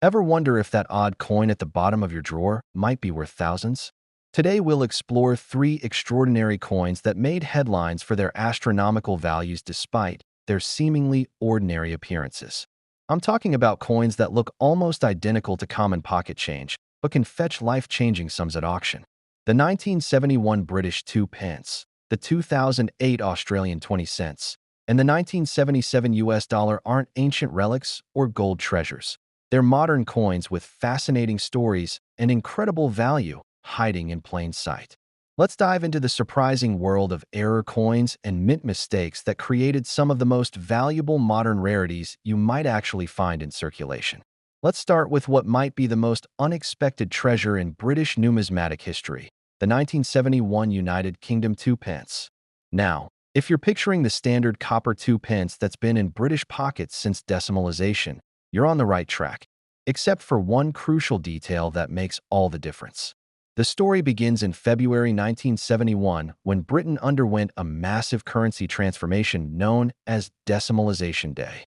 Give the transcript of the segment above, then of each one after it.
Ever wonder if that odd coin at the bottom of your drawer might be worth thousands? Today we'll explore three extraordinary coins that made headlines for their astronomical values despite their seemingly ordinary appearances. I'm talking about coins that look almost identical to common pocket change, but can fetch life-changing sums at auction. The 1971 British 2 pence, the 2008 Australian 20 cents, and the 1977 US dollar aren't ancient relics or gold treasures. They're modern coins with fascinating stories and incredible value hiding in plain sight. Let's dive into the surprising world of error coins and mint mistakes that created some of the most valuable modern rarities you might actually find in circulation. Let's start with what might be the most unexpected treasure in British numismatic history, the 1971 United Kingdom 2 pence. Now, if you're picturing the standard copper 2 pence that's been in British pockets since decimalization, you're on the right track, except for one crucial detail that makes all the difference. The story begins in February 1971 when Britain underwent a massive currency transformation known as Decimalization Day.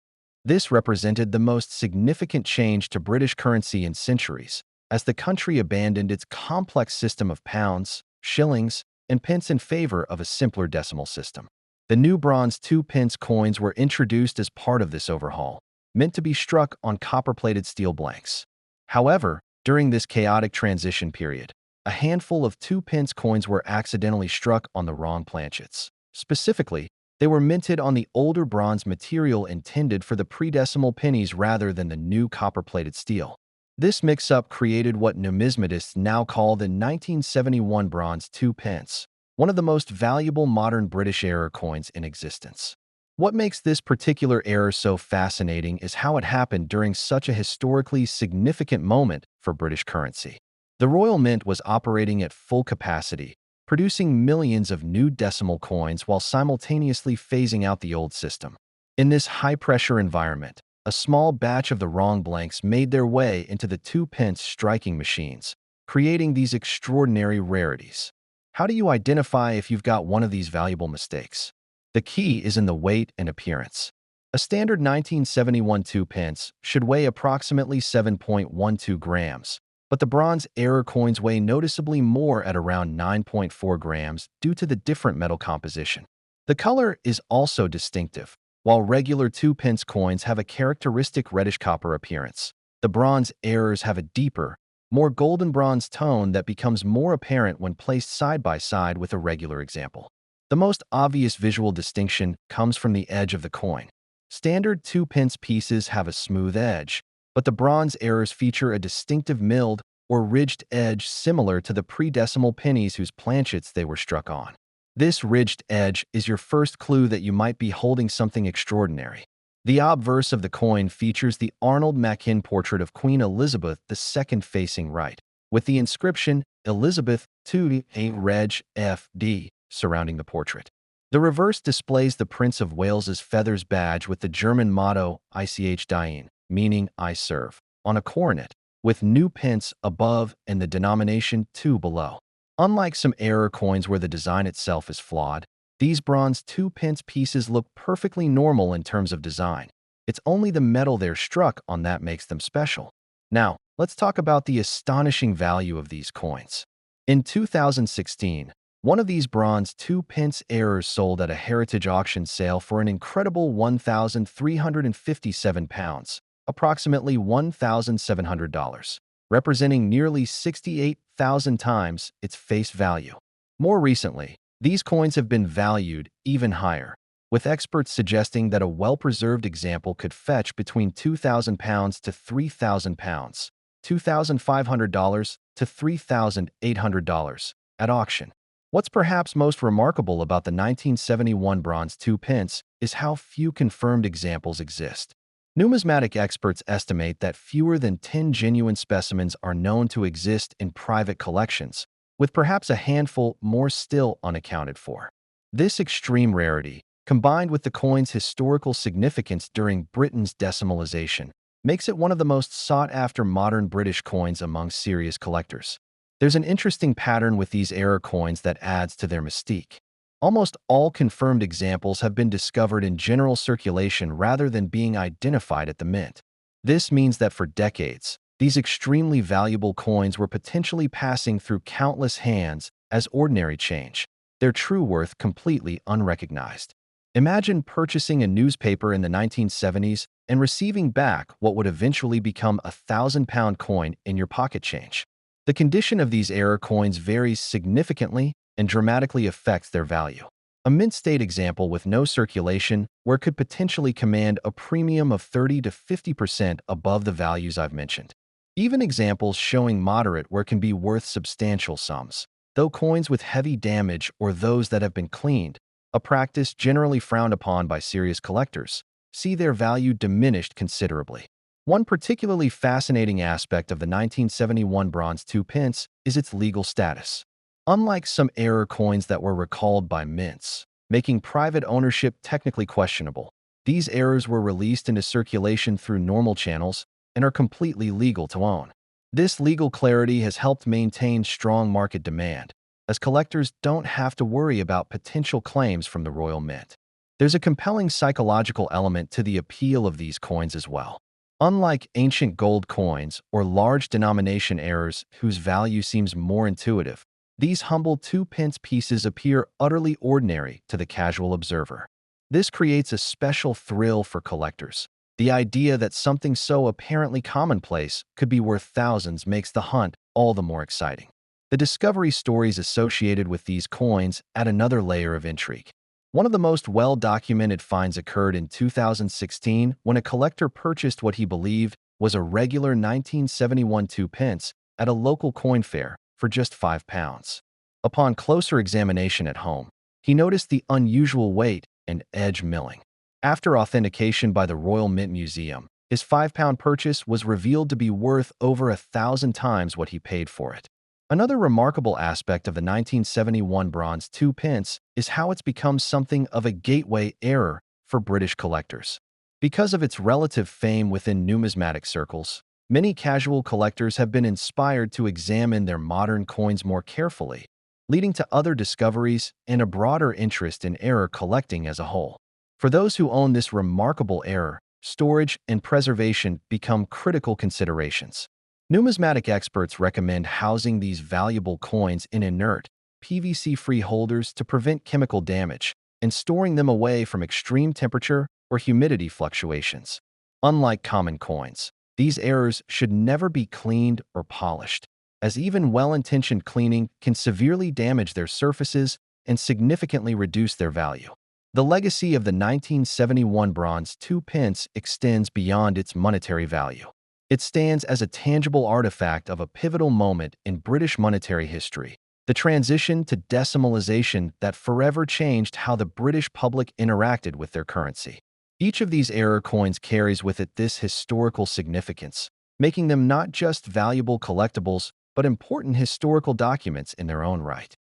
This represented the most significant change to British currency in centuries, as the country abandoned its complex system of pounds, shillings, and pence in favor of a simpler decimal system. The new bronze 2 pence coins were introduced as part of this overhaul, meant to be struck on copper-plated steel blanks. However, during this chaotic transition period, a handful of 2 pence coins were accidentally struck on the wrong planchets. Specifically, they were minted on the older bronze material intended for the pre-decimal pennies rather than the new copper-plated steel. This mix-up created what numismatists now call the 1971 bronze 2 pence, one of the most valuable modern British error coins in existence. What makes this particular error so fascinating is how it happened during such a historically significant moment for British currency. The Royal Mint was operating at full capacity, producing millions of new decimal coins while simultaneously phasing out the old system. In this high-pressure environment, a small batch of the wrong blanks made their way into the 2 pence striking machines, creating these extraordinary rarities. How do you identify if you've got one of these valuable mistakes? The key is in the weight and appearance. A standard 1971 2 pence should weigh approximately 7.12 grams, but the bronze error coins weigh noticeably more at around 9.4 grams due to the different metal composition. The color is also distinctive. While regular 2 pence coins have a characteristic reddish copper appearance, the bronze errors have a deeper, more golden bronze tone that becomes more apparent when placed side by side with a regular example. The most obvious visual distinction comes from the edge of the coin. Standard 2 pence pieces have a smooth edge, but the bronze errors feature a distinctive milled or ridged edge similar to the pre-decimal pennies whose planchets they were struck on. This ridged edge is your first clue that you might be holding something extraordinary. The obverse of the coin features the Arnold Machin portrait of Queen Elizabeth II facing right, with the inscription Elizabeth II A Reg F.D. surrounding the portrait. The reverse displays the Prince of Wales's feathers badge with the German motto Ich diene, meaning I serve, on a coronet, with new pence above and the denomination 2 below. Unlike some error coins where the design itself is flawed, these bronze 2 pence pieces look perfectly normal in terms of design. It's only the metal they're struck on that makes them special. Now, let's talk about the astonishing value of these coins. In 2016, one of these bronze 2 pence errors sold at a heritage auction sale for an incredible £1,357, approximately $1,700, representing nearly 68,000 times its face value. More recently, these coins have been valued even higher, with experts suggesting that a well-preserved example could fetch between £2,000 to £3,000, $2,500 to $3,800 at auction. What's perhaps most remarkable about the 1971 bronze 2 pence is how few confirmed examples exist. Numismatic experts estimate that fewer than 10 genuine specimens are known to exist in private collections, with perhaps a handful more still unaccounted for. This extreme rarity, combined with the coin's historical significance during Britain's decimalization, makes it one of the most sought-after modern British coins among serious collectors. There's an interesting pattern with these error coins that adds to their mystique. Almost all confirmed examples have been discovered in general circulation rather than being identified at the mint. This means that for decades, These extremely valuable coins were potentially passing through countless hands as ordinary change, their true worth completely unrecognized. Imagine purchasing a newspaper in the 1970s and receiving back what would eventually become a £1,000 coin in your pocket change. The condition of these error coins varies significantly and dramatically affects their value. A mint state example with no circulation where it could potentially command a premium of 30 to 50% above the values I've mentioned. Even examples showing moderate where it can be worth substantial sums, though coins with heavy damage or those that have been cleaned, a practice generally frowned upon by serious collectors, see their value diminished considerably. One particularly fascinating aspect of the 1971 bronze 2 pence is its legal status. Unlike some error coins that were recalled by mints, making private ownership technically questionable, these errors were released into circulation through normal channels and are completely legal to own. This legal clarity has helped maintain strong market demand, as collectors don't have to worry about potential claims from the Royal Mint. There's a compelling psychological element to the appeal of these coins as well. Unlike ancient gold coins or large denomination errors whose value seems more intuitive, these humble 2 pence pieces appear utterly ordinary to the casual observer. This creates a special thrill for collectors. The idea that something so apparently commonplace could be worth thousands makes the hunt all the more exciting. The discovery stories associated with these coins add another layer of intrigue. One of the most well-documented finds occurred in 2016 when a collector purchased what he believed was a regular 1971 2 pence at a local coin fair for just £5. Upon closer examination at home, he noticed the unusual weight and edge milling. After authentication by the Royal Mint Museum, his £5 purchase was revealed to be worth over 1,000 times what he paid for it. Another remarkable aspect of the 1971 bronze 2 pence is how it's become something of a gateway error for British collectors. Because of its relative fame within numismatic circles, many casual collectors have been inspired to examine their modern coins more carefully, leading to other discoveries and a broader interest in error collecting as a whole. For those who own this remarkable error, storage and preservation become critical considerations. Numismatic experts recommend housing these valuable coins in inert, PVC-free holders to prevent chemical damage and storing them away from extreme temperature or humidity fluctuations. Unlike common coins, these errors should never be cleaned or polished, as even well-intentioned cleaning can severely damage their surfaces and significantly reduce their value. The legacy of the 1971 bronze 2 pence extends beyond its monetary value. It stands as a tangible artifact of a pivotal moment in British monetary history, the transition to decimalization that forever changed how the British public interacted with their currency. Each of these error coins carries with it this historical significance, making them not just valuable collectibles, but important historical documents in their own right.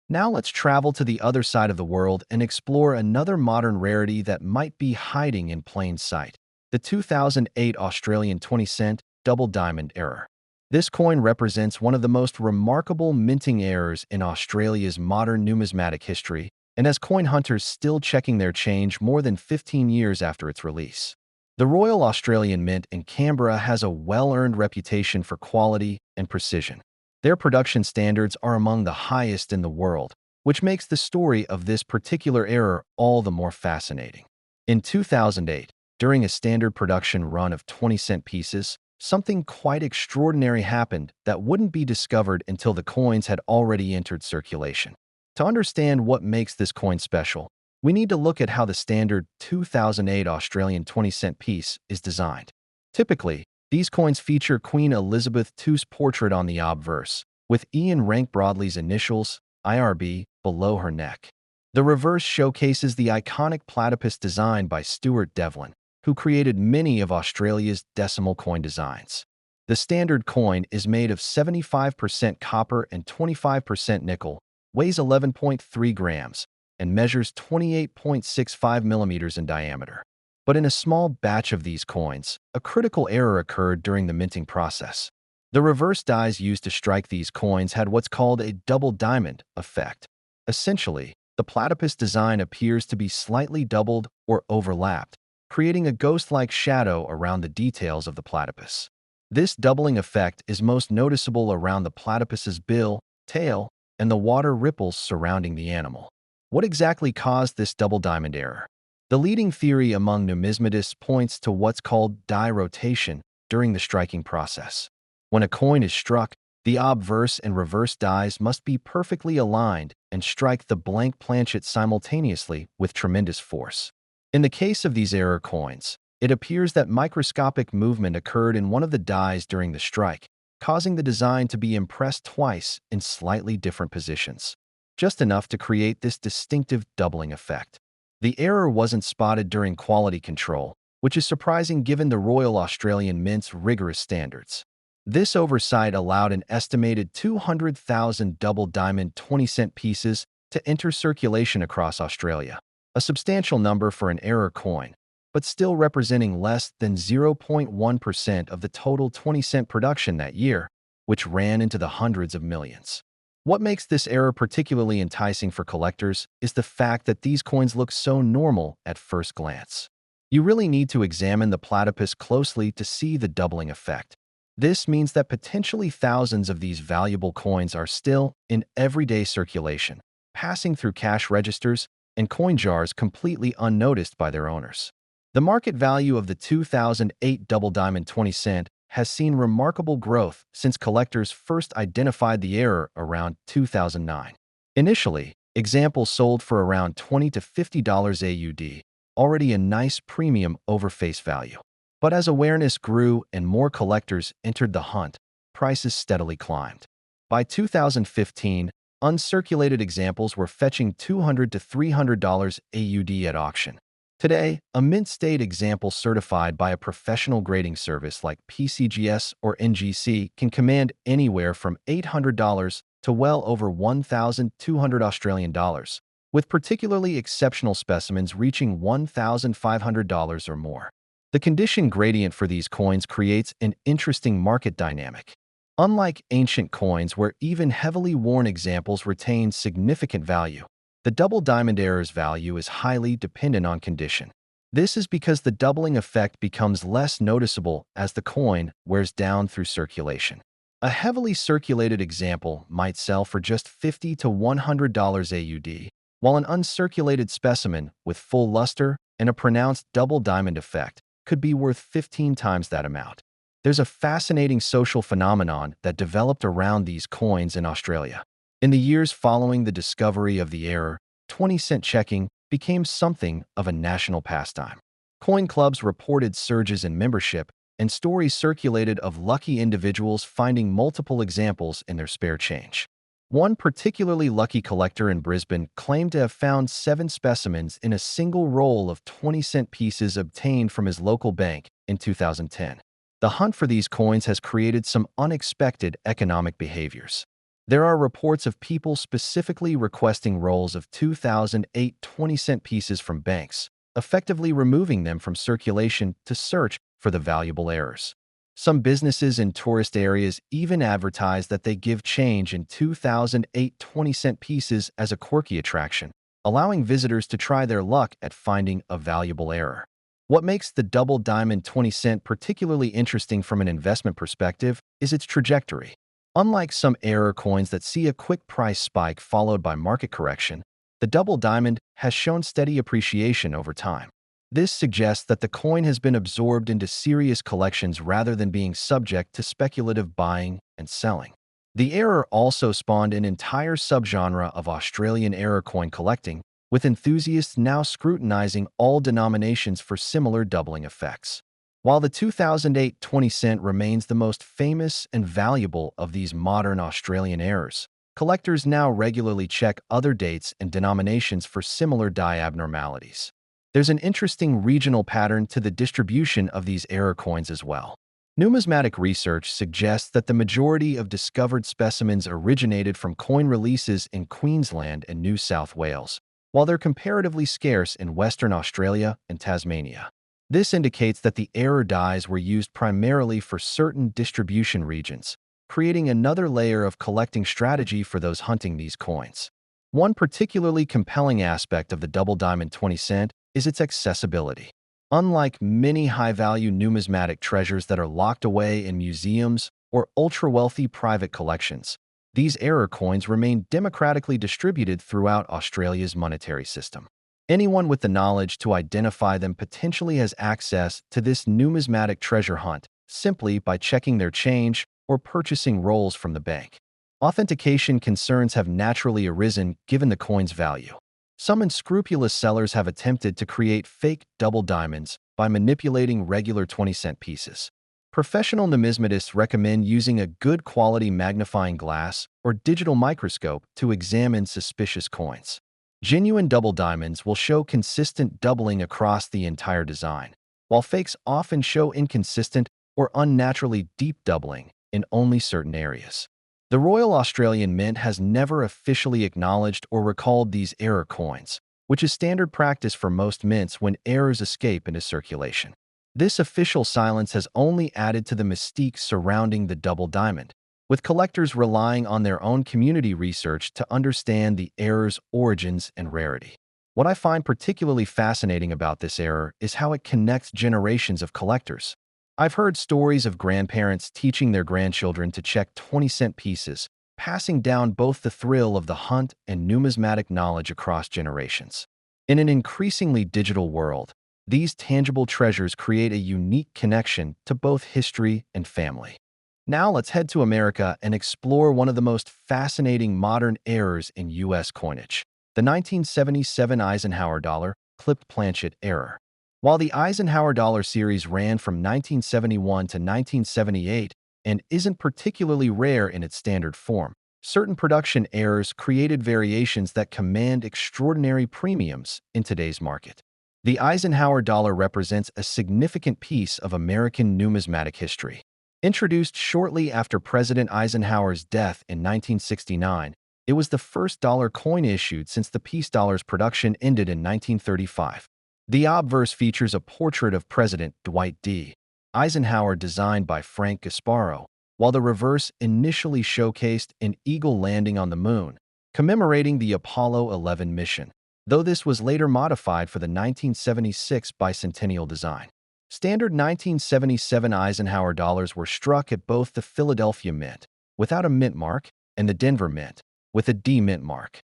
Now let's travel to the other side of the world and explore another modern rarity that might be hiding in plain sight: the 2008 Australian 20-cent double diamond error. This coin represents one of the most remarkable minting errors in Australia's modern numismatic history, and has coin hunters still checking their change more than 15 years after its release. The Royal Australian Mint in Canberra has a well-earned reputation for quality and precision. Their production standards are among the highest in the world, which makes the story of this particular error all the more fascinating. In 2008, during a standard production run of 20-cent pieces, something quite extraordinary happened that wouldn't be discovered until the coins had already entered circulation. To understand what makes this coin special, we need to look at how the standard 2008 Australian 20-cent piece is designed. Typically, these coins feature Queen Elizabeth II's portrait on the obverse, with Ian Rank Broadley's initials, IRB, below her neck. The reverse showcases the iconic platypus design by Stuart Devlin, who created many of Australia's decimal coin designs. The standard coin is made of 75% copper and 25% nickel, weighs 11.3 grams, and measures 28.65 millimeters in diameter. But in a small batch of these coins, a critical error occurred during the minting process. The reverse dies used to strike these coins had what's called a double diamond effect. Essentially, the platypus design appears to be slightly doubled or overlapped, creating a ghost-like shadow around the details of the platypus. This doubling effect is most noticeable around the platypus's bill, tail, and the water ripples surrounding the animal. What exactly caused this double diamond error? The leading theory among numismatists points to what's called die rotation during the striking process. When a coin is struck, the obverse and reverse dies must be perfectly aligned and strike the blank planchet simultaneously with tremendous force. In the case of these error coins, it appears that microscopic movement occurred in one of the dies during the strike, causing the design to be impressed twice in slightly different positions, just enough to create this distinctive doubling effect. The error wasn't spotted during quality control, which is surprising given the Royal Australian Mint's rigorous standards. This oversight allowed an estimated 200,000 double diamond 20-cent pieces to enter circulation across Australia, a substantial number for an error coin, but still representing less than 0.1% of the total 20-cent production that year, which ran into the hundreds of millions. What makes this error particularly enticing for collectors is the fact that these coins look so normal at first glance. You really need to examine the platypus closely to see the doubling effect. This means that potentially thousands of these valuable coins are still in everyday circulation, passing through cash registers and coin jars completely unnoticed by their owners. The market value of the 2008 double diamond 20-cent has seen remarkable growth since collectors first identified the error around 2009. Initially, examples sold for around $20 to $50 AUD, already a nice premium over face value. But as awareness grew and more collectors entered the hunt, prices steadily climbed. By 2015, uncirculated examples were fetching $200 to $300 AUD at auction. Today, a mint-state example certified by a professional grading service like PCGS or NGC can command anywhere from $800 to well over 1,200 Australian dollars, with particularly exceptional specimens reaching $1,500 or more. The condition gradient for these coins creates an interesting market dynamic. Unlike ancient coins where even heavily worn examples retain significant value, the double diamond error's value is highly dependent on condition. This is because the doubling effect becomes less noticeable as the coin wears down through circulation. A heavily circulated example might sell for just $50 to $100 AUD, while an uncirculated specimen with full luster and a pronounced double diamond effect could be worth 15 times that amount. There's a fascinating social phenomenon that developed around these coins in Australia. In the years following the discovery of the error, 20-cent checking became something of a national pastime. Coin clubs reported surges in membership, and stories circulated of lucky individuals finding multiple examples in their spare change. One particularly lucky collector in Brisbane claimed to have found 7 specimens in a single roll of 20-cent pieces obtained from his local bank in 2010. The hunt for these coins has created some unexpected economic behaviors. There are reports of people specifically requesting rolls of 2008 20-cent pieces from banks, effectively removing them from circulation to search for the valuable errors. Some businesses in tourist areas even advertise that they give change in 2008 20-cent pieces as a quirky attraction, allowing visitors to try their luck at finding a valuable error. What makes the double diamond 20-cent particularly interesting from an investment perspective is its trajectory. Unlike some error coins that see a quick price spike followed by market correction, the double diamond has shown steady appreciation over time. This suggests that the coin has been absorbed into serious collections rather than being subject to speculative buying and selling. The error also spawned an entire subgenre of Australian error coin collecting, with enthusiasts now scrutinizing all denominations for similar doubling effects. While the 2008 20-cent remains the most famous and valuable of these modern Australian errors, collectors now regularly check other dates and denominations for similar die abnormalities. There's an interesting regional pattern to the distribution of these error coins as well. Numismatic research suggests that the majority of discovered specimens originated from coin releases in Queensland and New South Wales, while they're comparatively scarce in Western Australia and Tasmania. This indicates that the error dies were used primarily for certain distribution regions, creating another layer of collecting strategy for those hunting these coins. One particularly compelling aspect of the double diamond 20-cent is its accessibility. Unlike many high-value numismatic treasures that are locked away in museums or ultra-wealthy private collections, these error coins remain democratically distributed throughout Australia's monetary system. Anyone with the knowledge to identify them potentially has access to this numismatic treasure hunt simply by checking their change or purchasing rolls from the bank. Authentication concerns have naturally arisen given the coin's value. Some unscrupulous sellers have attempted to create fake double diamonds by manipulating regular 20-cent pieces. Professional numismatists recommend using a good quality magnifying glass or digital microscope to examine suspicious coins. Genuine double diamonds will show consistent doubling across the entire design, while fakes often show inconsistent or unnaturally deep doubling in only certain areas. The Royal Australian Mint has never officially acknowledged or recalled these error coins, which is standard practice for most mints when errors escape into circulation. This official silence has only added to the mystique surrounding the double diamond, with collectors relying on their own community research to understand the error's origins and rarity. What I find particularly fascinating about this error is how it connects generations of collectors. I've heard stories of grandparents teaching their grandchildren to check 20-cent pieces, passing down both the thrill of the hunt and numismatic knowledge across generations. In an increasingly digital world, these tangible treasures create a unique connection to both history and family. Now let's head to America and explore one of the most fascinating modern errors in U.S. coinage, the 1977 Eisenhower dollar clipped planchet error. While the Eisenhower dollar series ran from 1971 to 1978 and isn't particularly rare in its standard form, certain production errors created variations that command extraordinary premiums in today's market. The Eisenhower dollar represents a significant piece of American numismatic history. Introduced shortly after President Eisenhower's death in 1969, it was the first dollar coin issued since the peace dollar's production ended in 1935. The obverse features a portrait of President Dwight D. Eisenhower designed by Frank Gasparo, while the reverse initially showcased an eagle landing on the moon, commemorating the Apollo 11 mission, though this was later modified for the 1976 bicentennial design. Standard 1977 Eisenhower dollars were struck at both the Philadelphia Mint, without a mint mark, and the Denver Mint, with a D mint mark.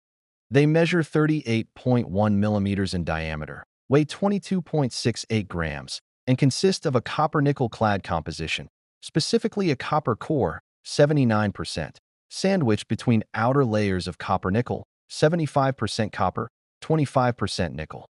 They measure 38.1 millimeters in diameter, weigh 22.68 grams, and consist of a copper-nickel-clad composition, specifically a copper core, 79%, sandwiched between outer layers of copper-nickel, 75% copper, 25% nickel.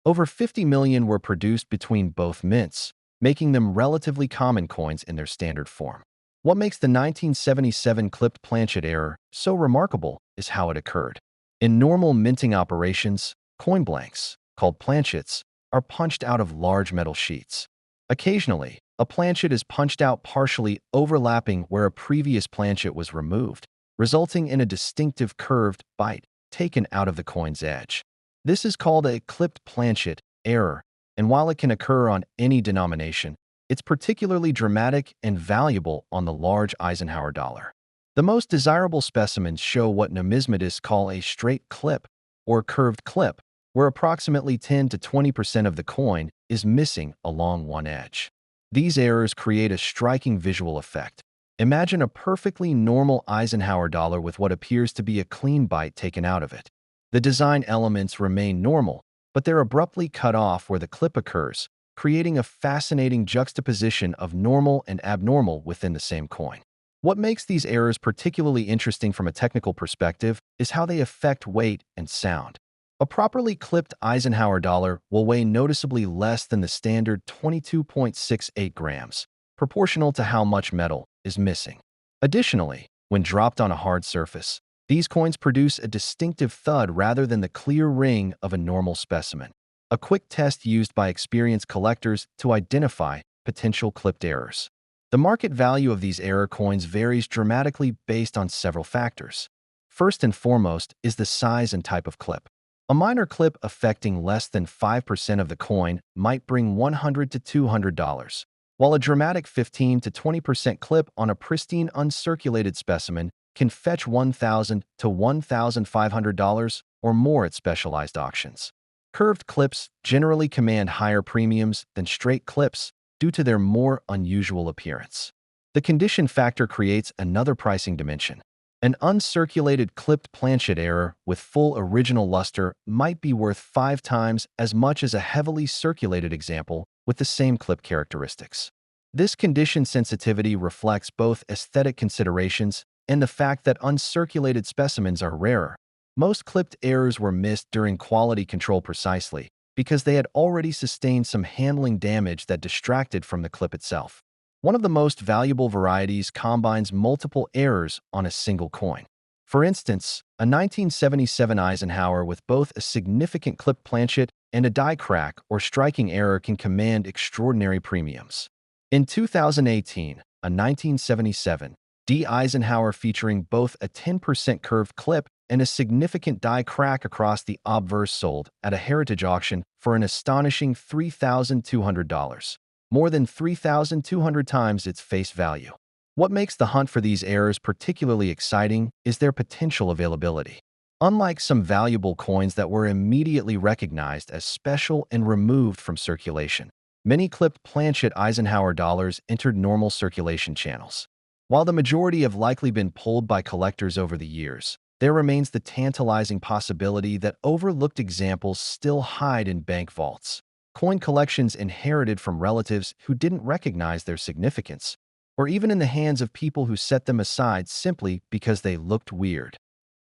Over 50 million were produced between both mints, making them relatively common coins in their standard form. What makes the 1977 clipped planchet error so remarkable is how it occurred. In normal minting operations, coin blanks, called planchets, are punched out of large metal sheets. Occasionally, a planchet is punched out partially overlapping where a previous planchet was removed, resulting in a distinctive curved bite taken out of the coin's edge. This is called a clipped planchet error, and while it can occur on any denomination, it's particularly dramatic and valuable on the large Eisenhower dollar. The most desirable specimens show what numismatists call a straight clip or curved clip, where approximately 10 to 20% of the coin is missing along one edge. These errors create a striking visual effect. Imagine a perfectly normal Eisenhower dollar with what appears to be a clean bite taken out of it. The design elements remain normal, but they're abruptly cut off where the clip occurs, creating a fascinating juxtaposition of normal and abnormal within the same coin. What makes these errors particularly interesting from a technical perspective is how they affect weight and sound. A properly clipped Eisenhower dollar will weigh noticeably less than the standard 22.68 grams, proportional to how much metal is missing. Additionally, when dropped on a hard surface, these coins produce a distinctive thud rather than the clear ring of a normal specimen. A quick test used by experienced collectors to identify potential clipped errors. The market value of these error coins varies dramatically based on several factors. First and foremost is the size and type of clip. A minor clip affecting less than 5% of the coin might bring $100 to $200, while a dramatic 15 to 20% clip on a pristine uncirculated specimen can fetch $1,000 to $1,500 or more at specialized auctions. Curved clips generally command higher premiums than straight clips due to their more unusual appearance. The condition factor creates another pricing dimension. An uncirculated clipped planchet error with full original luster might be worth 5 times as much as a heavily circulated example with the same clip characteristics. This condition sensitivity reflects both aesthetic considerations and the fact that uncirculated specimens are rarer. Most clipped errors were missed during quality control precisely because they had already sustained some handling damage that distracted from the clip itself. One of the most valuable varieties combines multiple errors on a single coin. For instance, a 1977 Eisenhower with both a significant clip planchet and a die crack or striking error can command extraordinary premiums. In 2018, a 1977 D Eisenhower featuring both a 10% curved clip and a significant die crack across the obverse sold at a heritage auction for an astonishing $3,200, more than 3,200 times its face value. What makes the hunt for these errors particularly exciting is their potential availability. Unlike some valuable coins that were immediately recognized as special and removed from circulation, many clipped planchet Eisenhower dollars entered normal circulation channels. While the majority have likely been pulled by collectors over the years, there remains the tantalizing possibility that overlooked examples still hide in bank vaults. Coin collections inherited from relatives who didn't recognize their significance, or even in the hands of people who set them aside simply because they looked weird.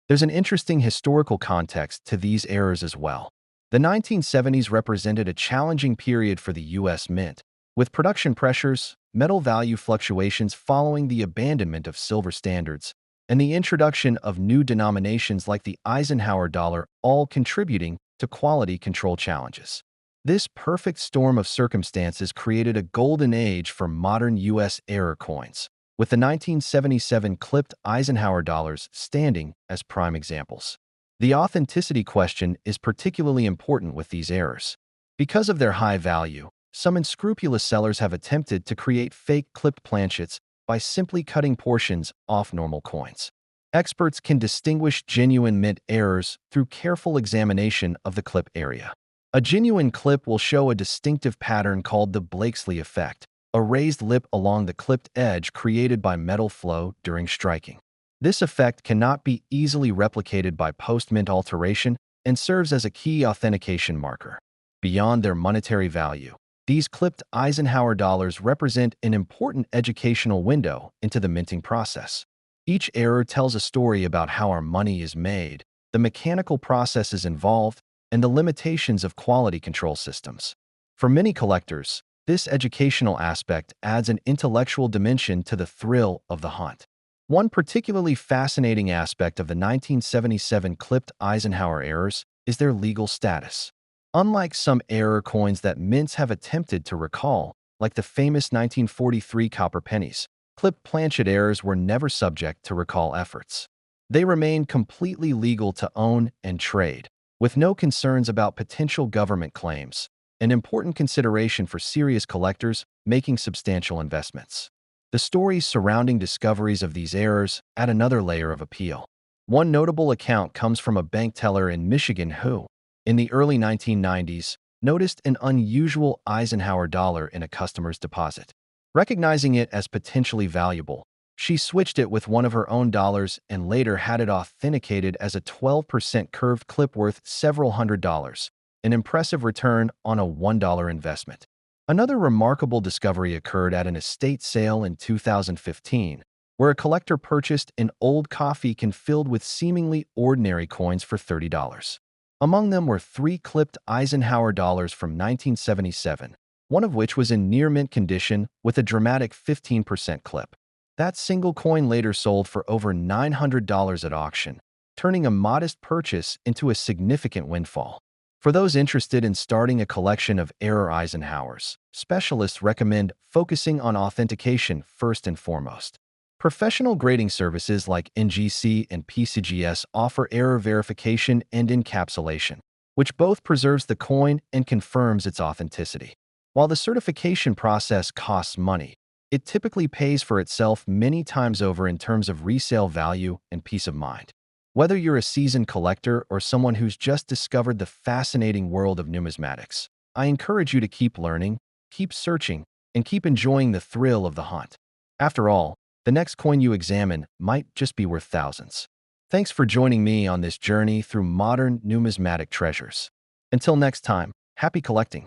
There's an interesting historical context to these errors as well. The 1970s represented a challenging period for the U.S. Mint, with production pressures, metal value fluctuations following the abandonment of silver standards, and the introduction of new denominations like the Eisenhower dollar all contributing to quality control challenges. This perfect storm of circumstances created a golden age for modern U.S. error coins, with the 1977 clipped Eisenhower dollars standing as prime examples. The authenticity question is particularly important with these errors. Because of their high value, some unscrupulous sellers have attempted to create fake clipped planchets by simply cutting portions off normal coins. Experts can distinguish genuine mint errors through careful examination of the clip area. A genuine clip will show a distinctive pattern called the Blakesley effect, a raised lip along the clipped edge created by metal flow during striking. This effect cannot be easily replicated by post-mint alteration and serves as a key authentication marker. Beyond their monetary value, these clipped Eisenhower dollars represent an important educational window into the minting process. Each error tells a story about how our money is made, the mechanical processes involved, and the limitations of quality control systems. For many collectors, this educational aspect adds an intellectual dimension to the thrill of the hunt. One particularly fascinating aspect of the 1977 clipped Eisenhower errors is their legal status. Unlike some error coins that mints have attempted to recall, like the famous 1943 copper pennies, clipped planchet errors were never subject to recall efforts. They remained completely legal to own and trade, with no concerns about potential government claims, an important consideration for serious collectors making substantial investments. The stories surrounding discoveries of these errors add another layer of appeal. One notable account comes from a bank teller in Michigan who, in the early 1990s, noticed an unusual Eisenhower dollar in a customer's deposit. Recognizing it as potentially valuable, she switched it with one of her own dollars and later had it authenticated as a 12% curved clip worth several $100s, an impressive return on a $1 investment. Another remarkable discovery occurred at an estate sale in 2015, where a collector purchased an old coffee can filled with seemingly ordinary coins for $30. Among them were 3 clipped Eisenhower dollars from 1977, one of which was in near-mint condition with a dramatic 15% clip. That single coin later sold for over $900 at auction, turning a modest purchase into a significant windfall. For those interested in starting a collection of error Eisenhowers, specialists recommend focusing on authentication first and foremost. Professional grading services like NGC and PCGS offer error verification and encapsulation, which both preserves the coin and confirms its authenticity. While the certification process costs money, it typically pays for itself many times over in terms of resale value and peace of mind. Whether you're a seasoned collector or someone who's just discovered the fascinating world of numismatics, I encourage you to keep learning, keep searching, and keep enjoying the thrill of the hunt. After all, the next coin you examine might just be worth thousands. Thanks for joining me on this journey through modern numismatic treasures. Until next time, happy collecting!